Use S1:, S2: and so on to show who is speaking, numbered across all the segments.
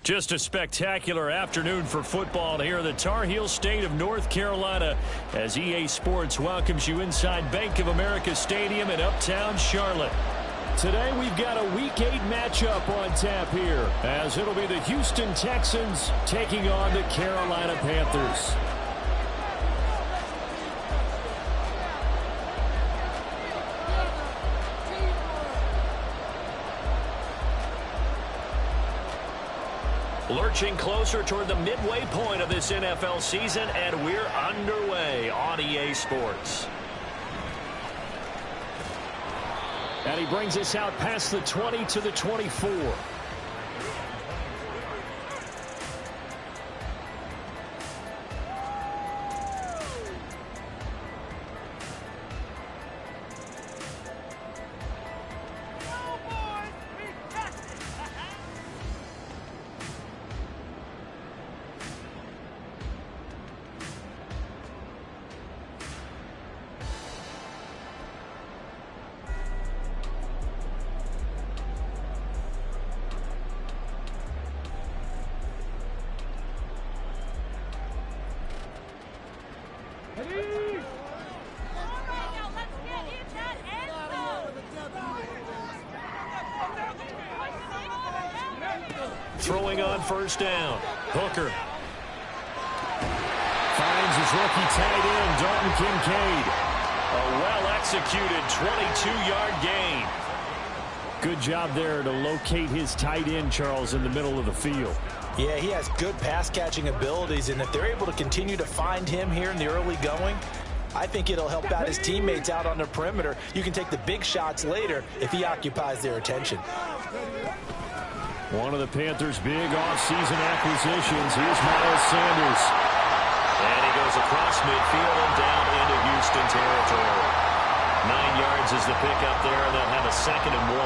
S1: Just a spectacular afternoon for football here in the Tar Heel state of North Carolina as EA Sports welcomes you inside Bank of America Stadium in uptown Charlotte. Today we've got a Week 8 matchup on tap here as it'll be the Houston Texans taking on the Carolina Panthers. Lurching closer toward the midway point of this NFL season, and we're underway on EA Sports. And he brings us out past the 20 to the 24. Throwing on first down. Hooker finds his rookie tight end, Dalton Kincaid. A well-executed 22-yard gain. Good job there to locate his tight end, Charles, in the middle of the field.
S2: Yeah, he has good pass-catching abilities, and if they're able to continue to find him here in the early going, I think it'll help out his teammates out on the perimeter. You can take the big shots later if he occupies their attention.
S1: One of the Panthers' big offseason acquisitions. Here's Miles Sanders. And he goes across midfield and down into Houston territory. 9 yards is the pickup there, and they'll have a 2nd and 1.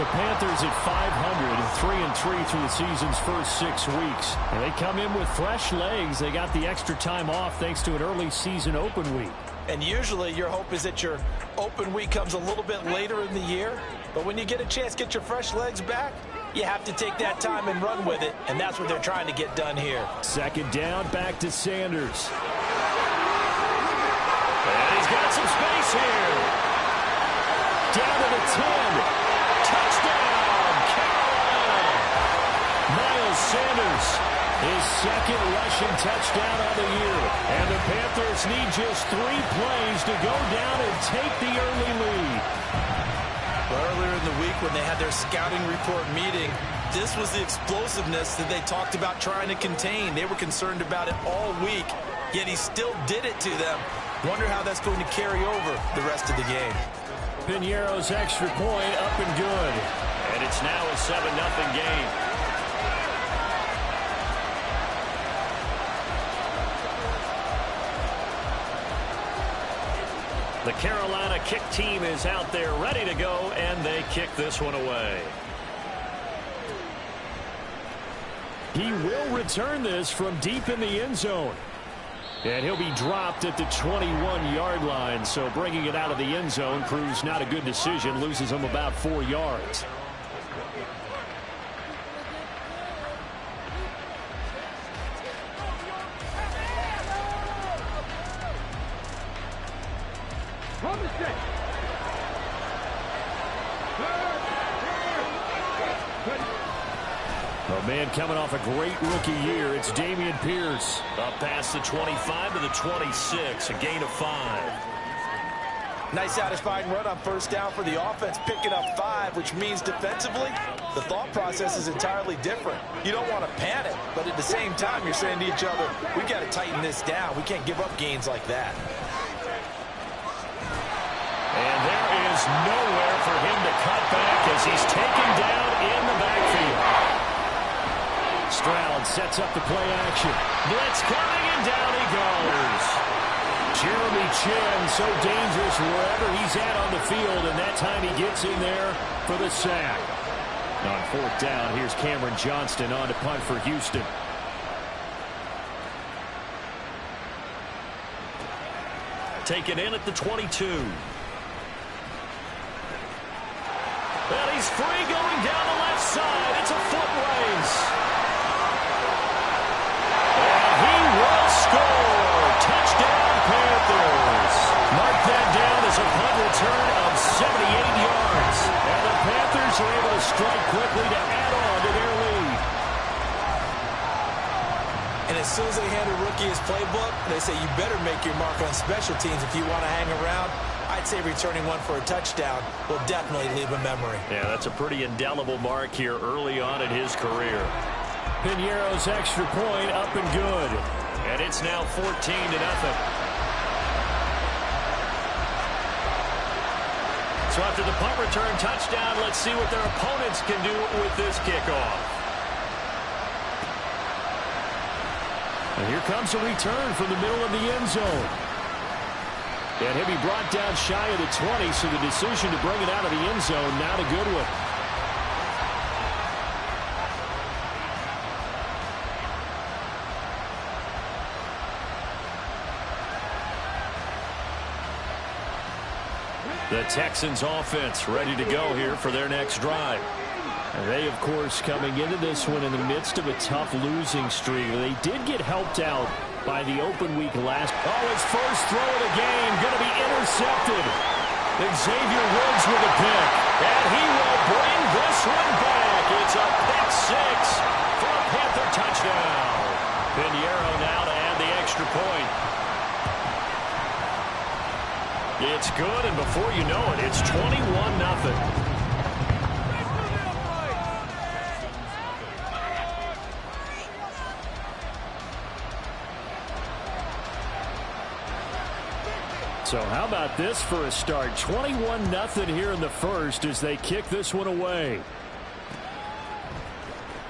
S1: The Panthers at 500, 3-3 through the season's first 6 weeks. And they come in with fresh legs. They got the extra time off thanks to an early season open week.
S2: And usually your hope is that your open week comes a little bit later in the year. But when you get a chance to get your fresh legs back, you have to take that time and run with it. And that's what they're trying to get done here.
S1: 2nd down, back to Sanders. And he's got some space here. Down to the 10. Touchdown, Carolina! Miles Sanders, his 2nd rushing touchdown of the year. And the Panthers need just 3 plays to go down and take the early lead.
S2: Earlier in the week when they had their scouting report meeting, this was the explosiveness that they talked about trying to contain. They were concerned about it all week, yet he still did it to them. Wonder how that's going to carry over the rest of the game.
S1: Piñeiro's extra point up and good. And it's now a 7-0 game. The Carolina kick team is out there ready to go, and they kick this one away. He will return this from deep in the end zone. And he'll be dropped at the 21-yard line, so bringing it out of the end zone proves not a good decision, loses him about 4 yards. Man coming off a great rookie year, it's Dameon Pierce. Up past the 25 to the 26, a gain of 5.
S2: Nice satisfying run on first down for the offense, picking up 5, which means defensively, the thought process is entirely different. You don't want to panic, but at the same time, you're saying to each other, we've got to tighten this down. We can't give up gains like that.
S1: And there is nowhere for him to cut back as he's taken down in the backfield. Stroud sets up the play action. Blitz coming, and down he goes. Jeremy Chin, so dangerous wherever he's at on the field, and that time he gets in there for the sack. On 4th down, here's Cameron Johnston on to punt for Houston. Taken in at the 22. And he's free going down the left side. strike quickly to add on to their lead.
S2: And as soon as they hand a rookie his playbook, they say you better make your mark on special teams if you want to hang around. I'd say returning one for a touchdown will definitely leave a memory.
S1: Yeah, that's a pretty indelible mark here early on in his career. Piñeiro's extra point up and good. And it's now 14-0. So after the punt return touchdown, let's see what their opponents can do with this kickoff. And here comes a return from the middle of the end zone. And he'll be brought down shy of the 20, so the decision to bring it out of the end zone, not a good one. The Texans offense ready to go here for their next drive. And they, of course, coming into this one in the midst of a tough losing streak. They did get helped out by the open week last. Oh, his first throw of the game going to be intercepted. Xavier Woods with a pick. And he will bring this one back. It's a pick six for a Panther touchdown. Piñeiro now to add the extra point. It's good, and before you know it, it's 21-0. So how about this for a start? 21-0 here in the first as they kick this one away.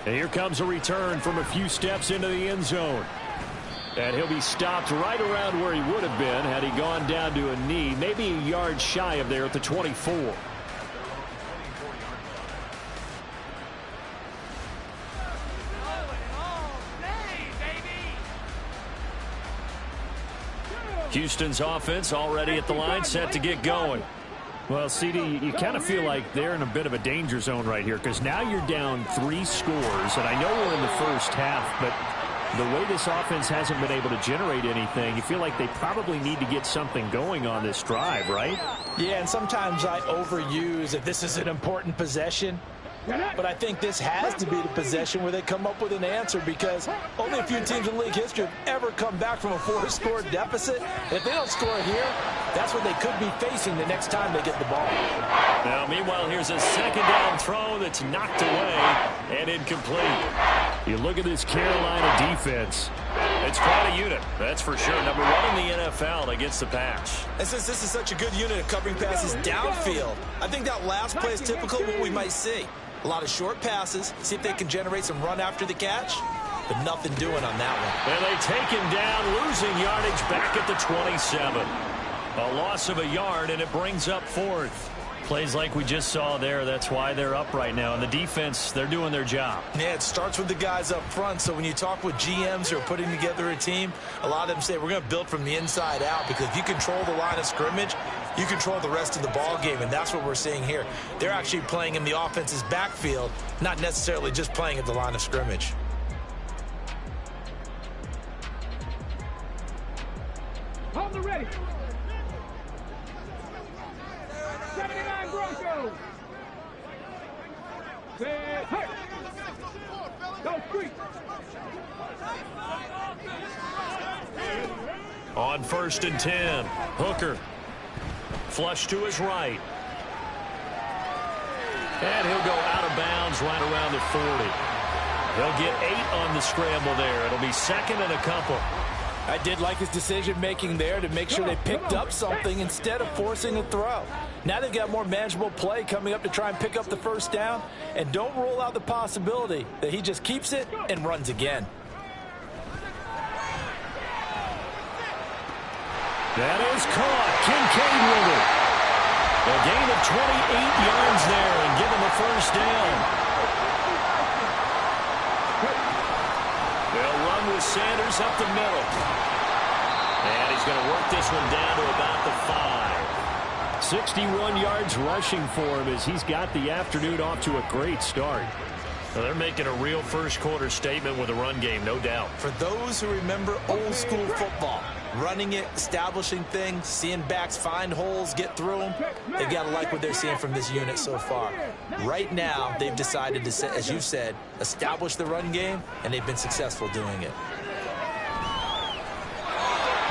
S1: And here comes a return from a few steps into the end zone. And he'll be stopped right around where he would have been had he gone down to a knee, maybe a yard shy of there at the 24. Houston's offense already at the line, set to get going. Well, CD, you kind of feel like they're in a bit of a danger zone right here because now you're down 3 scores, and I know we're in the first half, but the way this offense hasn't been able to generate anything, you feel like they probably need to get something going on this drive, right?
S2: Yeah, and sometimes I overuse if this is an important possession. But I think this has to be the possession where they come up with an answer because only a few teams in league history have ever come back from a 4-score deficit. If they don't score here, that's what they could be facing the next time they get the ball.
S1: Now, meanwhile, here's a second down throw that's knocked away and incomplete. You look at this Carolina defense. It's quite a unit, that's for sure. Number 1 in the NFL against the pass.
S2: And since this is such a good unit of covering passes downfield, I think that last play is typical of what we might see. A lot of short passes, see if they can generate some run after the catch, but nothing doing on that one.
S1: And they take him down, losing yardage back at the 27. A loss of a yard, and it brings up 4th. Plays like we just saw there, that's why they're up right now. And the defense, they're doing their job.
S2: Yeah, it starts with the guys up front. So when you talk with GMs who are putting together a team, a lot of them say we're going to build from the inside out because if you control the line of scrimmage, you control the rest of the ball game, and that's what we're seeing here. They're actually playing in the offense's backfield, not necessarily just playing at the line of scrimmage.
S3: Hold the ready. 79 Broncos. Say, hey. Go street.
S1: On 1st and 10, Hooker. Flush to his right. And he'll go out of bounds right around the 40. They'll get 8 on the scramble there. It'll be 2nd and a couple.
S2: I did like his decision-making there to make sure they picked up something instead of forcing a throw. Now they've got more manageable play coming up to try and pick up the first down. And don't rule out the possibility that he just keeps it and runs again.
S1: That is caught. Kincaid with it. A gain of 28 yards there and give him the first down. They'll run with Sanders up the middle. And he's going to work this one down to about the 5. 61 yards rushing for him as he's got the afternoon off to a great start. Well, they're making a real first-quarter statement with a run game, no doubt.
S2: For those who remember old-school football, running it, establishing things, seeing backs find holes, get through them. They've got to like what they're seeing from this unit so far. Right now, they've decided to, as you said, establish the run game, and they've been successful doing it.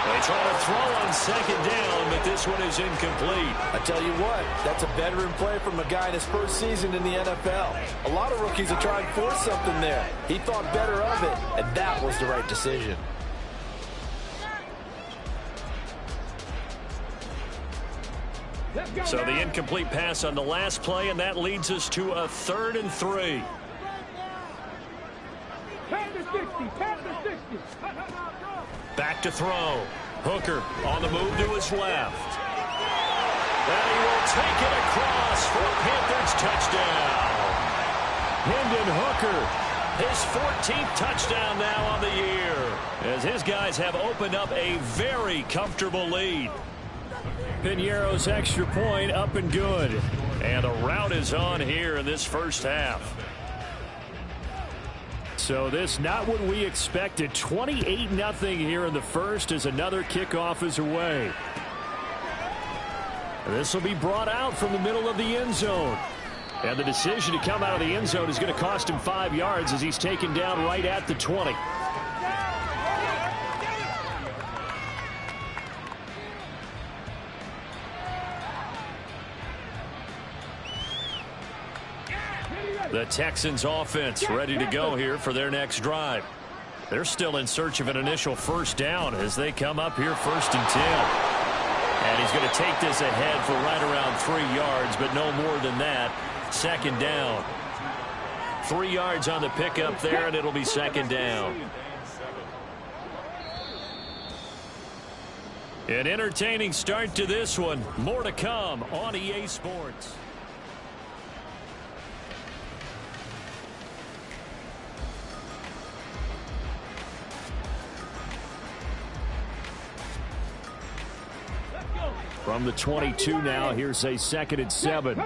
S1: They try to throw on second down, but this one is incomplete.
S4: I tell you what, that's a veteran play from a guy in his first season in the NFL. A lot of rookies are trying to force something there. He thought better of it, and that was the right decision.
S1: So the incomplete pass on the last play, and that leads us to a 3rd and 3. Back to throw. Hooker on the move to his left. And he will take it across for a Panthers touchdown. Hendon Hooker, his 14th touchdown now on the year, as his guys have opened up a very comfortable lead. Piñeiro's extra point up and good. And a rout is on here in this first half. So this not what we expected. 28-0 here in the first as another kickoff is away. This will be brought out from the middle of the end zone. And the decision to come out of the end zone is going to cost him 5 yards as he's taken down right at the 20. The Texans offense ready to go here for their next drive. They're still in search of an initial first down as they come up here 1st and 10. And he's going to take this ahead for right around 3 yards, but no more than that. 2nd down. 3 yards on the pickup there, and it'll be 2nd down. An entertaining start to this one. More to come on EA Sports. From the 22 now, here's a 2nd and 7.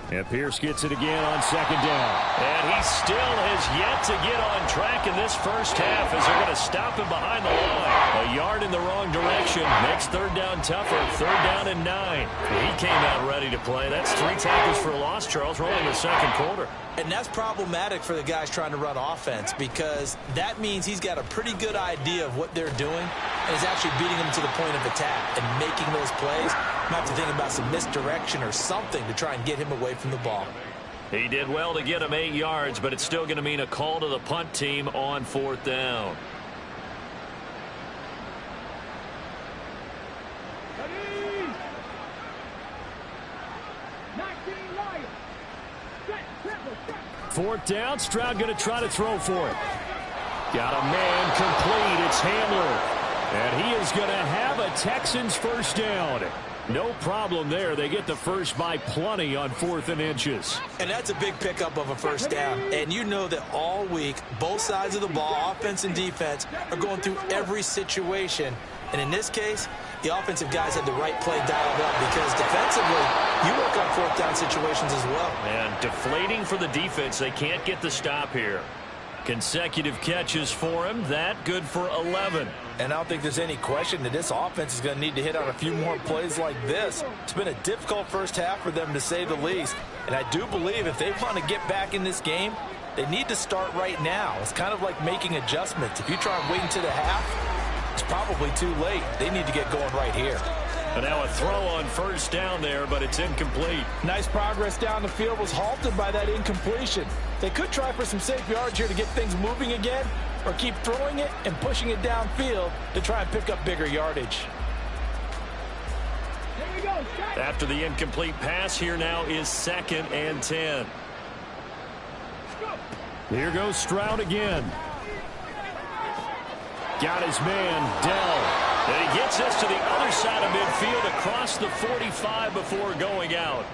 S1: And Pierce gets it again on 2nd down. And he still has yet to get on track in this first half as they're going to stop him behind the line. A yard in the wrong direction. Makes 3rd down tougher. 3rd down and 9. He came out ready to play. That's 3 tackles for a loss, Charles. We're only in the 2nd quarter.
S2: And that's problematic for the guys trying to run offense because that means he's got a pretty good idea of what they're doing and is actually beating them to the point of attack and making those plays. You might have to think about some misdirection or something to try and get him away from the ball.
S1: He did well to get him 8 yards, but it's still going to mean a call to the punt team on 4th down. Fourth down, Stroud going to try to throw for it. Got a man complete. It's Hamler. And he is going to have a Texans first down. No problem there. They get the first by plenty on 4th and inches.
S2: And that's a big pickup of a first down. And you know that all week, both sides of the ball, offense and defense, are going through every situation. And in this case, the offensive guys had the right play dialed up because defensively, you work on 4th down situations as well.
S1: And deflating for the defense. They can't get the stop here. Consecutive catches for him. That good for 11.
S4: And I don't think there's any question that this offense is going to need to hit on a few more plays like this. It's been a difficult first half for them, to say the least. And I do believe if they want to get back in this game, they need to start right now. It's kind of like making adjustments. If you try and wait until the half, it's probably too late. They need to get going right here.
S1: And now a throw on first down there, but it's incomplete.
S4: Nice progress down the field was halted by that incompletion. They could try for some safe yards here to get things moving again, or keep throwing it and pushing it downfield to try and pick up bigger yardage.
S1: After the incomplete pass, here now is 2nd and 10. Here goes Stroud again. Got his man, Dell. And he gets us to the other side of midfield across the 45 before going out.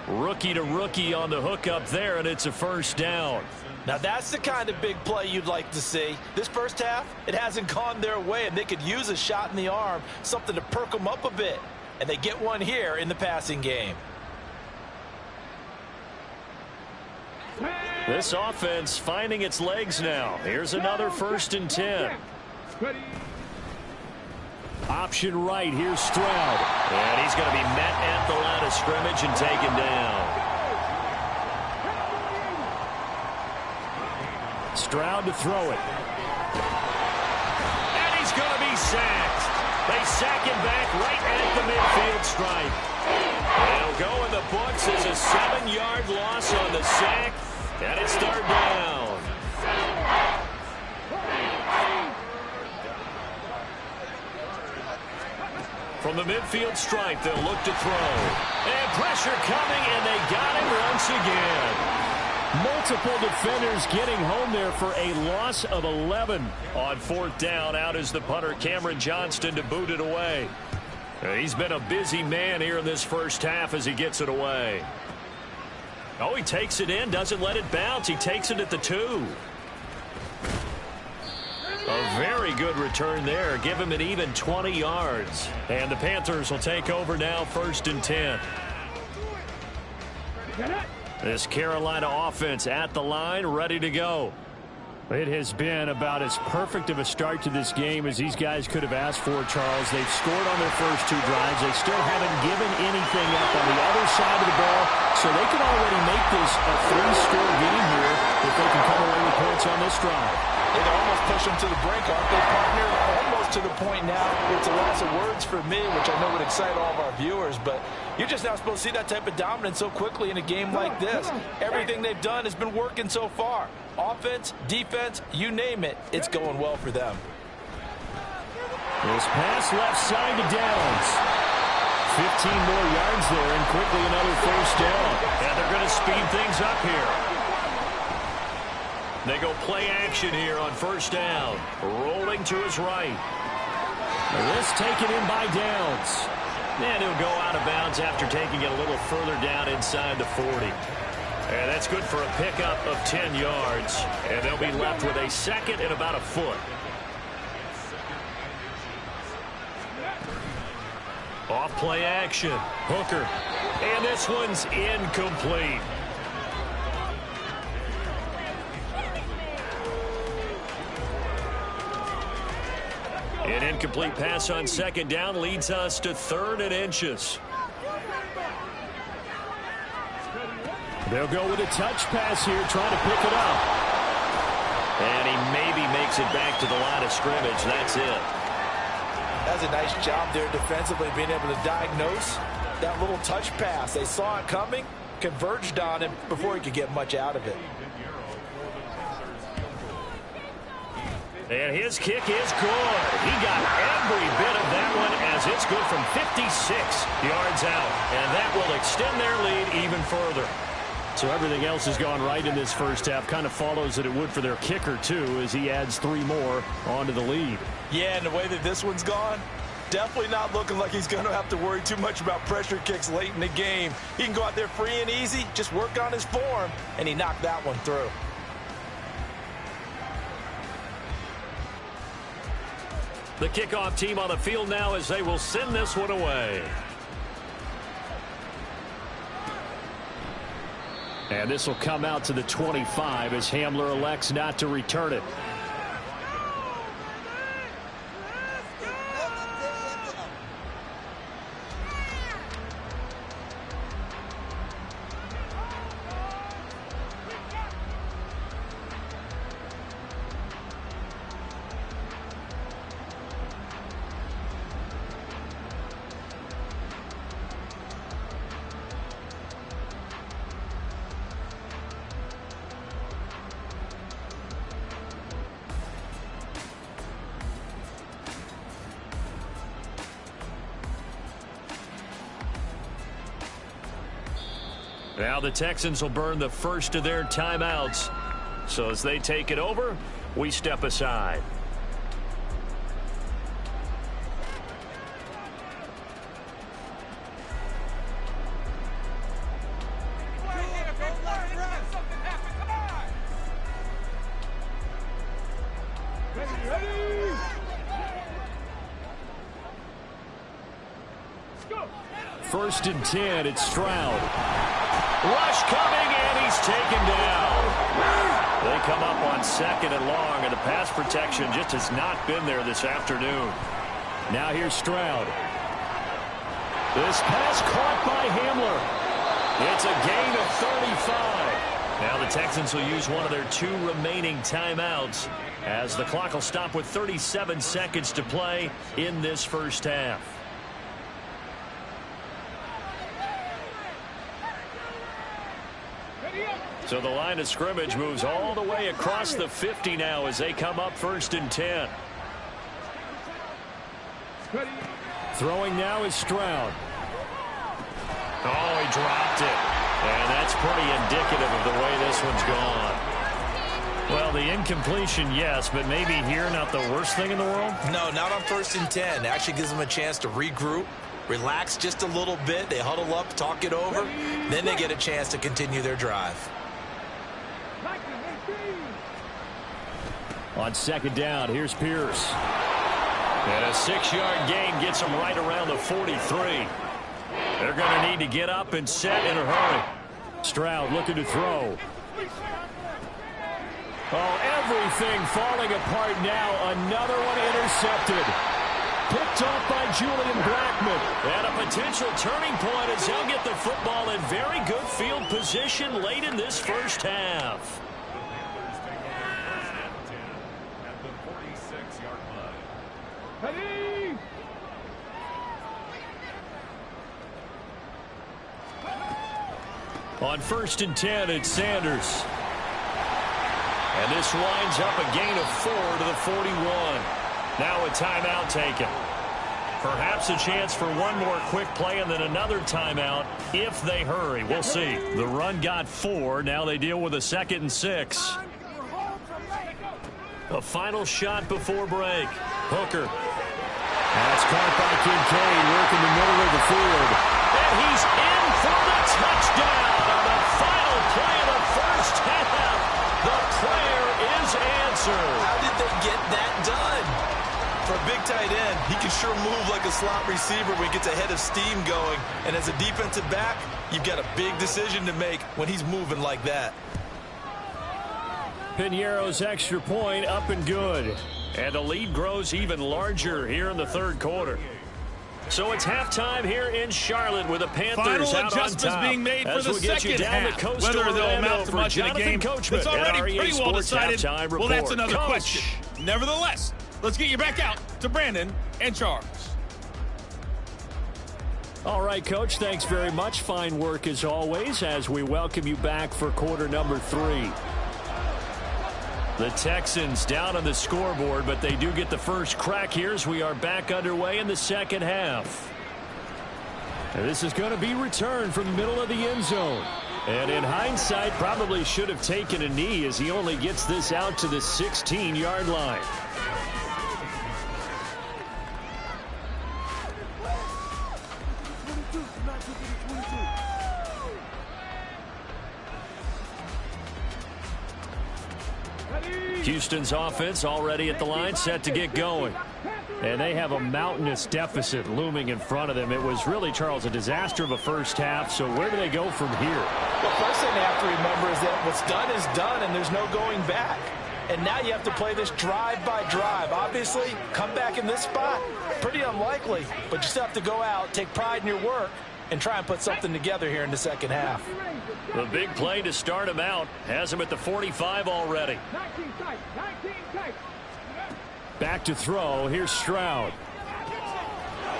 S1: Rookie to rookie on the hook up there, and it's a first down.
S4: Now that's the kind of big play you'd like to see. This first half, it hasn't gone their way, and they could use a shot in the arm, something to perk them up a bit. And they get one here in the passing game.
S1: This offense finding its legs now. Here's another 1st and 10. Option right. Here's Stroud. And he's going to be met at the line of scrimmage and taken down. Stroud to throw it. And he's going to be sacked. They sack him back right at the midfield stripe. It'll go in the books as a 7-yard loss on the sack. And it's 3rd down. From the midfield stripe, they'll look to throw. And pressure coming, and they got him once again. Multiple defenders getting home there for a loss of 11. On 4th down, out is the punter, Cameron Johnston, to boot it away. He's been a busy man here in this first half as he gets it away. Oh, he takes it in, doesn't let it bounce. He takes it at the 2. A very good return there. Give him an even 20 yards. And the Panthers will take over now, 1st and 10. This Carolina offense at the line, ready to go. It has been about as perfect of a start to this game as these guys could have asked for, Charles. They've scored on their first 2 drives. They still haven't given anything up on the other side of the ball, so they can already make this a 3-score game here if they can come away with points on this drive.
S4: They can almost push them to the brink, aren't they, partner? Almost to the point now. It's a loss of words for me, which I know would excite all of our viewers, but you're just not supposed to see that type of dominance so quickly in a game like this. Everything they've done has been working so far. Offense, defense, you name it, it's going well for them.
S1: This pass left side to Downs. 15 more yards there, and quickly another 1st down. And they're going to speed things up here. They go play action here on 1st down. Rolling to his right. This taken in by Downs. And he'll go out of bounds after taking it a little further down inside the 40. And that's good for a pickup of 10 yards. And they'll be left with a 2nd and about a foot. Off play action. Hooker. And this one's incomplete. An incomplete pass on 2nd down leads us to 3rd and inches. They'll go with a touch pass here, trying to pick it up. And he maybe makes it back to the line of scrimmage. That's it.
S4: That's a nice job there defensively, being able to diagnose that little touch pass. They saw it coming, converged on him before he could get much out of it.
S1: And his kick is good. He got every bit of that one as it's good from 56 yards out. And that will extend their lead even further. So everything else has gone right in this first half. Kind of follows that it would for their kicker, too, as he adds 3 more onto the lead.
S2: Yeah, and the way that this one's gone, definitely not looking like he's going to have to worry too much about pressure kicks late in the game. He can go out there free and easy, just work on his form, and he knocked that one through.
S1: The kickoff team on the field now as they will send this one away. And this will come out to the 25 as Hamler elects not to return it. Now the Texans will burn the first of their timeouts. So as they take it over, we step aside. First and 10, it's Stroud. Rush coming, and he's taken down. They come up on 2nd and long, and the pass protection just has not been there this afternoon. Now here's Stroud. This pass caught by Hamler. It's a gain of 35. Now the Texans will use one of their 2 remaining timeouts as the clock will stop with 37 seconds to play in this first half. So the line of scrimmage moves all the way across the 50 now as they come up 1st and 10. Throwing now is Stroud. Oh, he dropped it. And that's pretty indicative of the way this one's gone. Well, the incompletion, yes, but maybe here not the worst thing in the world?
S2: No, not on 1st and 10. Actually gives them a chance to regroup, relax just a little bit. They huddle up, talk it over. Then they get a chance to continue their drive.
S1: On 2nd down, here's Pierce. And a 6-yard gain gets them right around the 43. They're going to need to get up and set in a hurry. Stroud looking to throw. Oh, everything falling apart now. Another one intercepted. Picked off by Julian Blackman. And a potential turning point as he'll get the football in very good field position late in this first half. On 1st and 10, it's Sanders. And this winds up a gain of 4 to the 41. Now a timeout taken. Perhaps a chance for one more quick play and then another timeout if they hurry. We'll see. The run got 4. Now they deal with a 2nd and 6. A final shot before break. Hooker. That's caught by Kincaid working the middle of the field. And he's in for the touchdown on the final play of the first half. The prayer is answered.
S2: How did they get that done? For a big tight end, he can sure move like a slot receiver when he gets a head of steam going. And as a defensive back, you've got a big decision to make when he's moving like that.
S1: Piñeiro's extra point up and good. And the lead grows even larger here in the 3rd quarter. So it's halftime here in Charlotte with the Panthers
S5: Final
S1: out on
S5: adjustments
S1: top.
S5: being made for the second half.
S1: Whether
S5: they'll amount to much in the game, it's already pretty well decided. Well, that's another question. Nevertheless, let's get you back out to Brandon and Charles.
S1: All right, Coach, thanks very much. Fine work as always as we welcome you back for quarter number 3. The Texans down on the scoreboard, but they do get the first crack here as we are back underway in the second half. And this is going to be returned from the middle of the end zone. And in hindsight, probably should have taken a knee as he only gets this out to the 16-yard line. Houston's offense already at the line, set to get going. And they have a mountainous deficit looming in front of them. It was really, Charles, a disaster of a first half. So where do they go from here?
S4: The first thing they have to remember is that what's done is done, and there's no going back. And now you have to play this drive by drive. Obviously, come back in this spot, pretty unlikely. But you still have to go out, take pride in your work, and try and put something together here in the second half.
S1: The big play to start him out has him at the 45 already. Back to throw. Here's Stroud.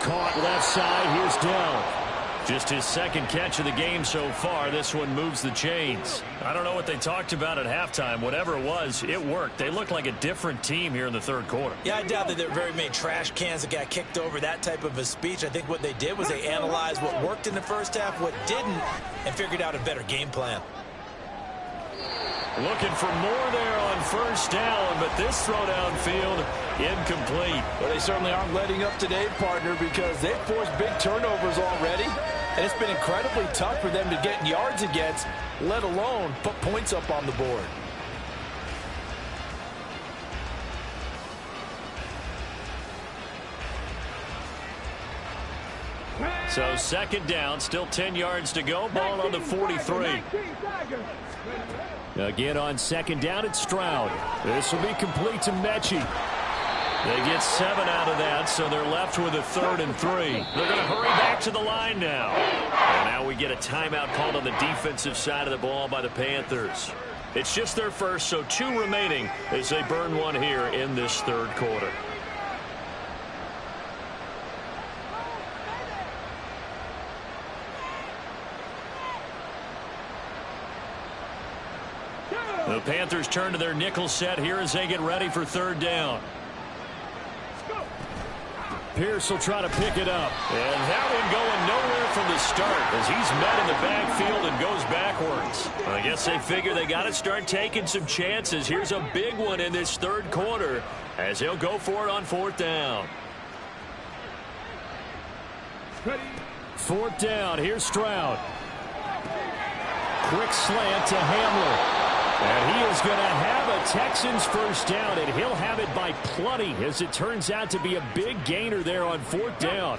S1: Caught left side. Here's Dell. Just his 2nd catch of the game so far. This one moves the chains. I don't know what they talked about at halftime. Whatever it was, it worked. They look like a different team here in the 3rd quarter.
S2: Yeah, I doubt that there were very many trash cans that got kicked over, that type of a speech. I think what they did was they analyzed what worked in the first half, what didn't, and figured out a better game plan.
S1: Looking for more there on 1st down, but this throw downfield incomplete.
S4: Well, they certainly aren't letting up today, partner, because they've forced big turnovers already. And it's been incredibly tough for them to get yards against, let alone put points up on the board.
S1: So 2nd down, still 10 yards to go. Ball on the 43. Again on second down, it's Stroud. This will be complete to Mechie. They get 7 out of that, so they're left with a 3rd and 3. They're going to hurry back to the line now. And now we get a timeout called on the defensive side of the ball by the Panthers. It's just their first, so 2 remaining as they burn one here in this 3rd quarter. The Panthers turn to their nickel set here as they get ready for 3rd down. Pierce will try to pick it up. And that one going nowhere from the start as he's met in the backfield and goes backwards. I guess they figure they got to start taking some chances. Here's a big one in this 3rd quarter as he'll go for it on 4th down. 4th down. Here's Stroud. Quick slant to Hamler. And he is going to have a Texans first down, and he'll have it by plenty as it turns out to be a big gainer there on 4th down.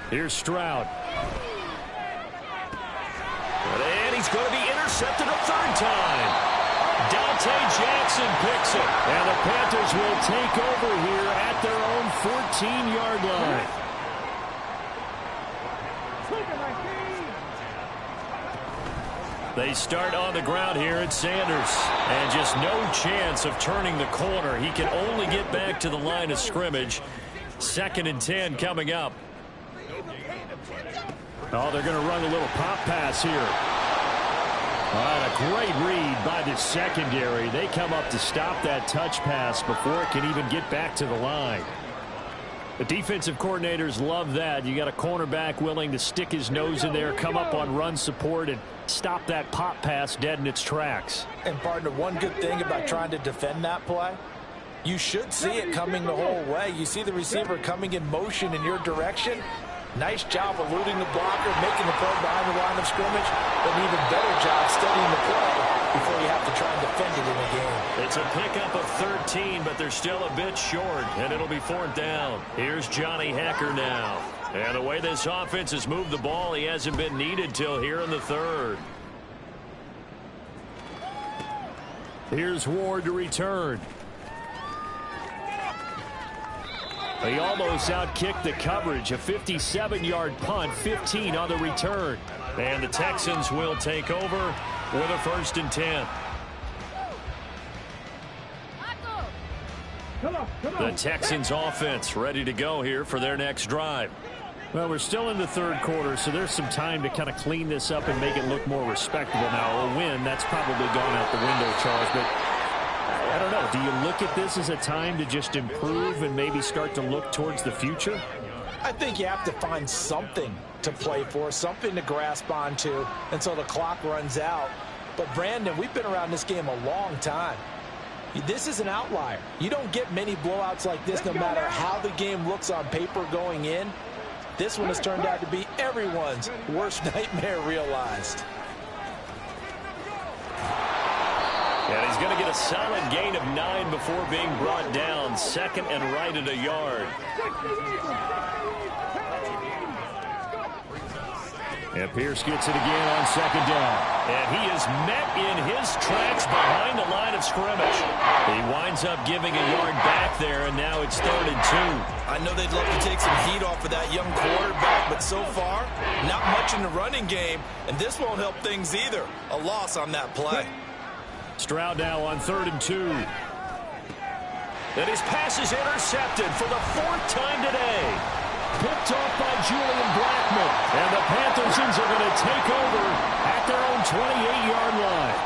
S1: Here's Stroud. And he's going to be intercepted a 3rd time. Dante Jackson picks it. And the Panthers will take over here at their own 14-yard line. They start on the ground here at Sanders. And just no chance of turning the corner. He can only get back to the line of scrimmage. 2nd and 10 coming up. Oh, they're going to run a little pop pass here. All right, a great read by the secondary. They come up to stop that touch pass before it can even get back to the line. The defensive coordinators love that. You got a cornerback willing to stick his nose in there, come up on run support, and stop that pop pass dead in its tracks.
S4: And partner, one good thing about trying to defend that play, you should see it coming the whole way. You see the receiver coming in motion in your direction. Nice job eluding the blocker, making the play behind the line of scrimmage, but an even better job studying the play before you have to try and defend it in a game.
S1: It's a pickup of 13, but they're still a bit short, and it'll be 4th down. Here's Johnny Hekker now. And the way this offense has moved the ball, he hasn't been needed till here in the 3rd. Here's Ward to return. He almost outkicked the coverage. A 57-yard punt, 15 on the return. And the Texans will take over with a 1st and 10. The Texans offense ready to go here for their next drive. Well, we're still in the 3rd quarter, so there's some time to kind of clean this up and make it look more respectable now. A win, that's probably gone out the window, Charles, but I don't know. Do you look at this as a time to just improve and maybe start to look towards the future?
S4: I think you have to find something to play for, something to grasp onto until the clock runs out. But, Brandon, we've been around this game a long time. This is an outlier. You don't get many blowouts like this no matter how the game looks on paper going in. This one has turned out to be everyone's worst nightmare realized.
S1: And he's going to get a solid gain of 9 before being brought down. 2nd and right at a yard. And Pierce gets it again on 2nd down. And he is met in his tracks behind the line of scrimmage. He winds up giving a yard back there, and now it's 3rd and 2.
S2: I know they'd love to take some heat off of that young quarterback, but so far, not much in the running game, and this won't help things either. A loss on that play.
S1: Stroud now on 3rd and 2. And his pass is intercepted for the 4th time today. Picked off by Julian Blackmon. And the Panthers are going to take over at their own 28-yard line.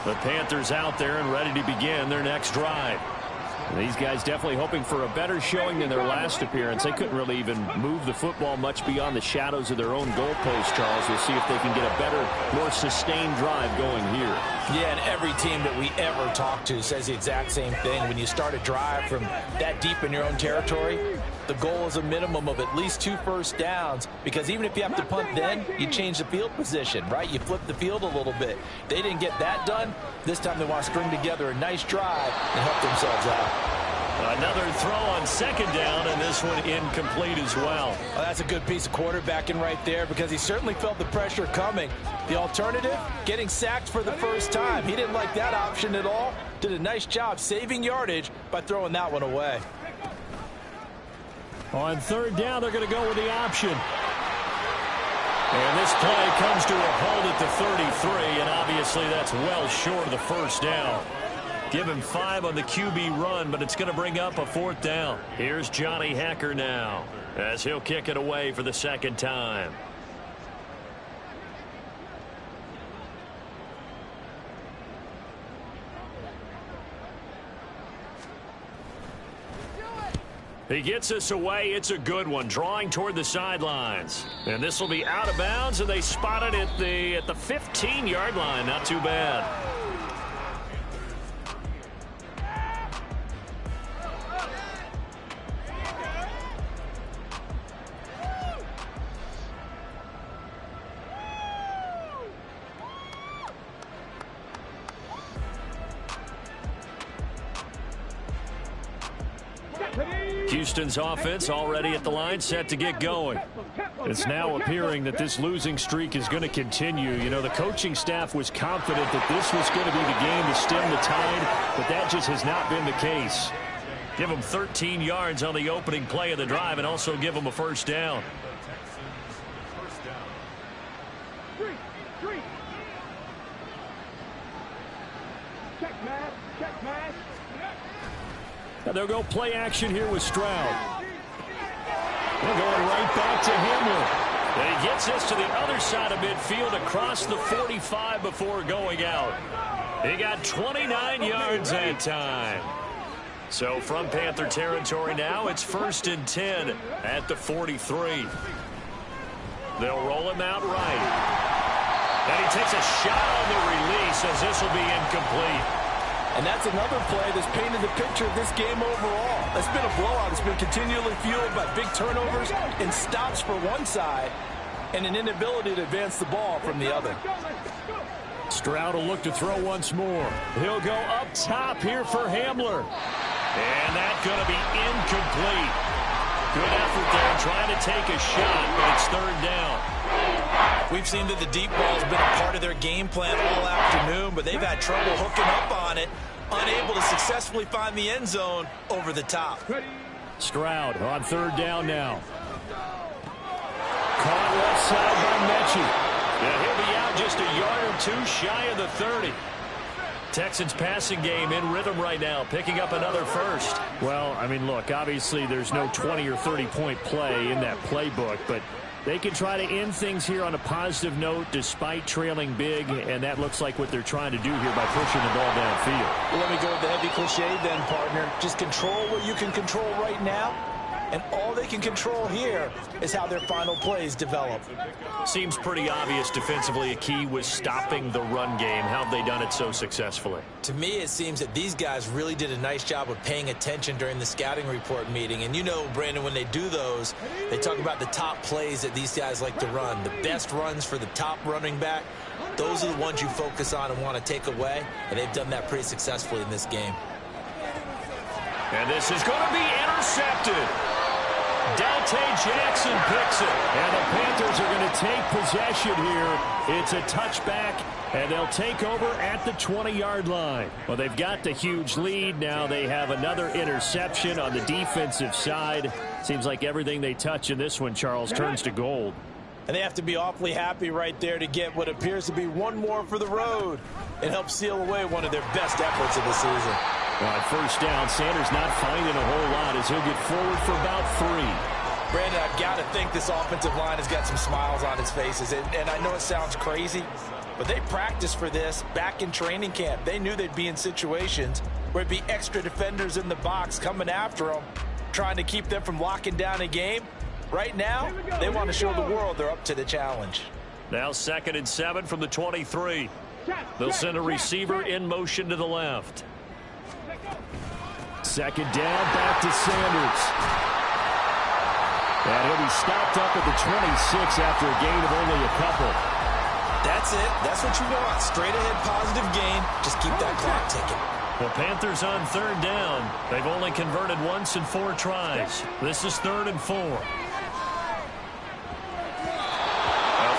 S1: The Panthers out there and ready to begin their next drive. And these guys definitely hoping for a better showing than their last appearance. They couldn't really even move the football much beyond the shadows of their own goalpost, Charles. We'll see if they can get a better, more sustained drive going here.
S4: Yeah, and every team that we ever talk to says the exact same thing. When you start a drive from that deep in your own territory, the goal is a minimum of at least 2 first downs, because even if you have to punt then, you change the field position, right? You flip the field a little bit. They didn't get that done. This time they want to string together a nice drive and help themselves out.
S1: Another throw on second down, and this one incomplete as well.
S4: Well, that's a good piece of quarterbacking right there because he certainly felt the pressure coming. The alternative, getting sacked for the first time. He didn't like that option at all. Did a nice job saving yardage by throwing that one away.
S1: On third down, they're going to go with the option. And this play comes to a hold at the 33, and obviously that's well short of the first down. Give him 5 on the QB run, but it's going to bring up a 4th down. Here's Johnny Hacker now, as he'll kick it away for the second time. He gets us away. It's a good one, drawing toward the sidelines. And this will be out of bounds, and they spot it at the 15-yard line. Not too bad. Houston's offense already at the line, set to get going. It's now appearing that this losing streak is going to continue. You know, the coaching staff was confident that this was going to be the game to stem the tide, but that just has not been the case. Give them 13 yards on the opening play of the drive and also give them a first down. And they'll go play action here with Stroud. They're going right back to Himmler. And he gets us to the other side of midfield across the 45 before going out. He got 29 yards that time. So from Panther territory now, it's 1st and 10 at the 43. They'll roll him out right. And he takes a shot on the release as this will be incomplete.
S4: And that's another play that's painted the picture of this game overall. It's been a blowout. It's been continually fueled by big turnovers and stops for one side and an inability to advance the ball from the other.
S1: Stroud will look to throw once more. He'll go up top here for Hamler. And that's going to be incomplete. Good effort there trying to take a shot, but it's 3rd down.
S2: We've seen that the deep ball has been a part of their game plan all afternoon, but they've had trouble hooking up on it, unable to successfully find the end zone over the top.
S1: Stroud on 3rd down now. Caught left side by Mechie. And he'll be out just a yard or 2 shy of the 30. Texans passing game in rhythm right now, picking up another first. Well, I mean, look, obviously there's no 20 or 30-point play in that playbook, but they can try to end things here on a positive note despite trailing big, and that looks like what they're trying to do here by pushing the ball downfield.
S4: Well, let me go with the heavy cliche then, partner. Just control what you can control right now, and all they can control here is how their final plays develop.
S1: Seems pretty obvious defensively a key was stopping the run game. How have they done it so successfully?
S2: To me, it seems that these guys really did a nice job of paying attention during the scouting report meeting. And you know, Brandon, when they do those, they talk about the top plays that these guys like to run. The best runs for the top running back, those are the ones you focus on and want to take away. And they've done that pretty successfully in this game.
S1: And this is going to be intercepted. Dante Jackson picks it. And the Panthers are going to take possession here. It's a touchback, and they'll take over at the 20-yard line. Well, they've got the huge lead. Now they have another interception on the defensive side. Seems like everything they touch in this one, Charles, turns to gold.
S4: And they have to be awfully happy right there to get what appears to be one more for the road and help seal away one of their best efforts of the season.
S1: Well, at 1st down, Sanders not finding a whole lot as he'll get forward for about 3.
S4: Brandon, I've got to think this offensive line has got some smiles on its faces. And I know it sounds crazy, but they practiced for this back in training camp. They knew they'd be in situations where it'd be extra defenders in the box coming after them, trying to keep them from locking down a game. Right now, they want to show the world they're up to the challenge.
S1: Now 2nd and 7 from the 23. They'll send a receiver in motion to the left. 2nd down, back to Sanders. And he'll be stopped up at the 26 after a gain of only a couple.
S2: That's it. That's what you want. Straight ahead positive gain. Just keep that clock ticking.
S1: The Panthers on third down. They've only converted once in 4 tries. This is 3rd and 4. A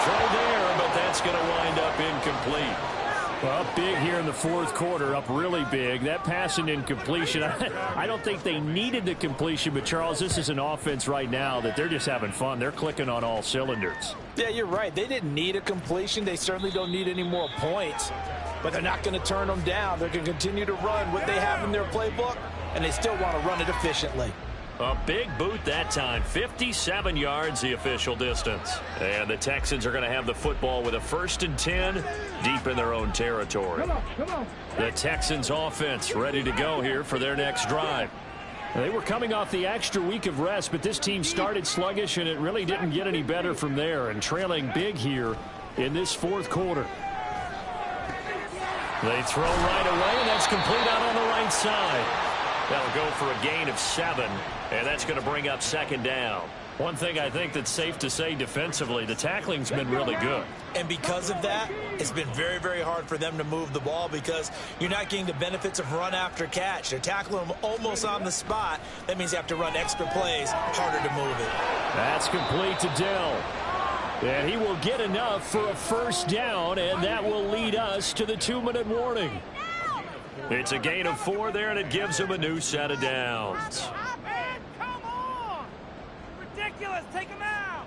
S1: throw there, but that's going to wind up incomplete.
S6: Well, up big here in the 4th quarter, up really big. That pass and incompletion, I don't think they needed the completion, but, Charles, this is an offense right now that they're just having fun. They're clicking on all cylinders.
S4: Yeah, you're right. They didn't need a completion. They certainly don't need any more points, but they're not going to turn them down. They're going to continue to run what they have in their playbook, and they still want to run it efficiently.
S1: A big boot that time. 57 yards, the official distance. And the Texans are going to have the football with a 1st and 10 deep in their own territory.
S3: Come on.
S1: The Texans offense ready to go here for their next drive.
S6: They were coming off the extra week of rest, but this team started sluggish, and it really didn't get any better from there, and trailing big here in this 4th quarter.
S1: They throw right away, and that's complete out on the right side. That'll go for a gain of 7, and that's going to bring up 2nd down. One thing I think that's safe to say defensively, the tackling's been really good.
S2: And because of that, it's been very, very hard for them to move the ball because you're not getting the benefits of run after catch. They're tackling them almost on the spot. That means you have to run extra plays, harder to move it.
S6: That's complete to Dell. And he will get enough for a 1st down, and that will lead us to the 2-minute warning.
S1: It's a gain of 4 there, and it gives him a new set of downs.
S3: Come on. Ridiculous. Take him out.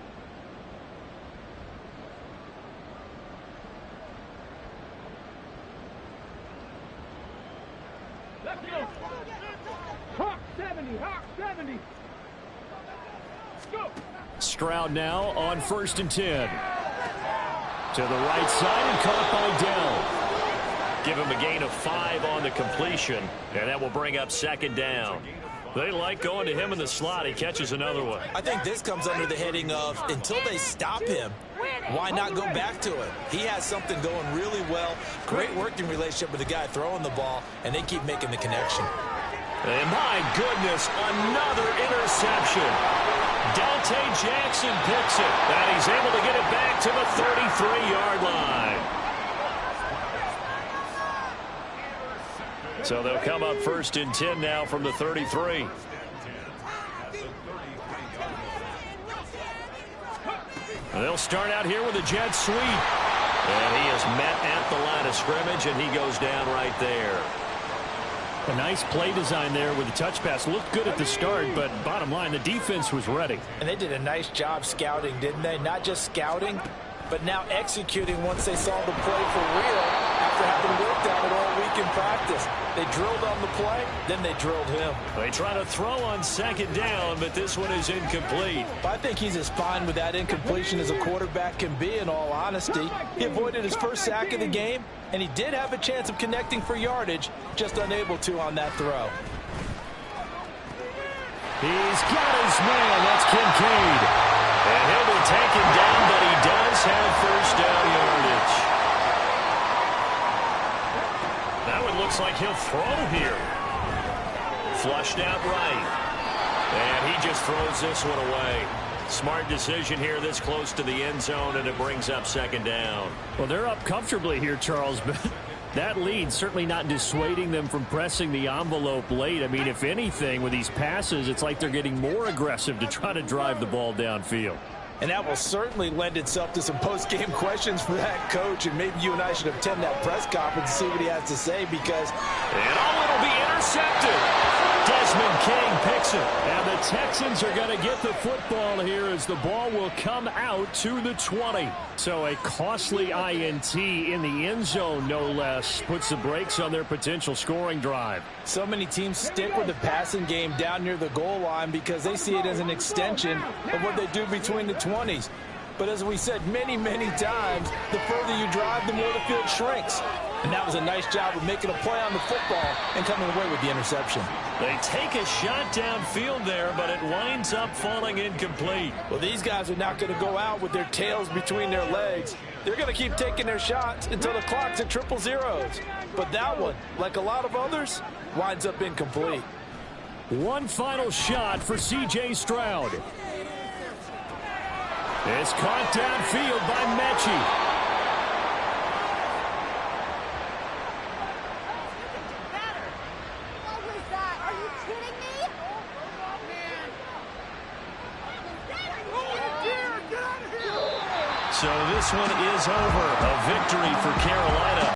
S3: Let's go. Hawk 70. Hawk 70. Let's go.
S6: Stroud now on 1st and 10. To the right side and caught by Dell.
S1: Give him a gain of 5 on the completion, and that will bring up 2nd down. They like going to him in the slot. He catches another one.
S2: I think this comes under the heading of until they stop him, why not go back to it? He has something going really well. Great working relationship with the guy throwing the ball, and they keep making the connection.
S1: And my goodness, another interception. Dante Jackson picks it, and he's able to get it back to the 33-yard line. So they'll come up 1st and 10 now from the 33. They'll start out here with a jet sweep. And he is met at the line of scrimmage, and he goes down right there.
S6: A nice play design there with the touch pass. Looked good at the start, but bottom line, the defense was ready.
S4: And they did a nice job scouting, didn't they? Not just scouting, but now executing once they saw the play for real after having worked on it all week in practice. They drilled on the play, then they drilled him.
S1: They try to throw on 2nd down, but this one is incomplete.
S4: But I think he's as fine with that incompletion as a quarterback can be, in all honesty. He avoided his 1st sack of the game, and he did have a chance of connecting for yardage, just unable to on that throw.
S6: He's got his man. That's Kincaid.
S1: And he'll be taken down, but he does have 1st down yardage. That one looks like he'll throw here. Flushed out right. And he just throws this one away. Smart decision here this close to the end zone, and it brings up 2nd down.
S6: Well, they're up comfortably here, Charles, but that lead certainly not dissuading them from pressing the envelope late. I mean, if anything, with these passes, it's like they're getting more aggressive to try to drive the ball downfield.
S4: And that will certainly lend itself to some post-game questions for that coach, and maybe you and I should attend that press conference and see what he has to say, because...
S1: And it'll be intercepted. Desmond King picks it.
S6: And the Texans are going to get the football here as the ball will come out to the 20. So a costly INT in the end zone, no less, puts the brakes on their potential scoring drive.
S4: So many teams stick with the passing game down near the goal line because they see it as an extension of what they do between the 20s. But as we said many, many times, the further you drive, the more the field shrinks. And that was a nice job of making a play on the football and coming away with the interception.
S1: They take a shot downfield there, but it winds up falling incomplete.
S4: Well, these guys are not going to go out with their tails between their legs. They're going to keep taking their shots until the clock's at 000. But that one, like a lot of others, winds up incomplete.
S6: One final shot for C.J. Stroud. It's caught downfield by Mechie.
S1: So this one is over. A victory for Carolina.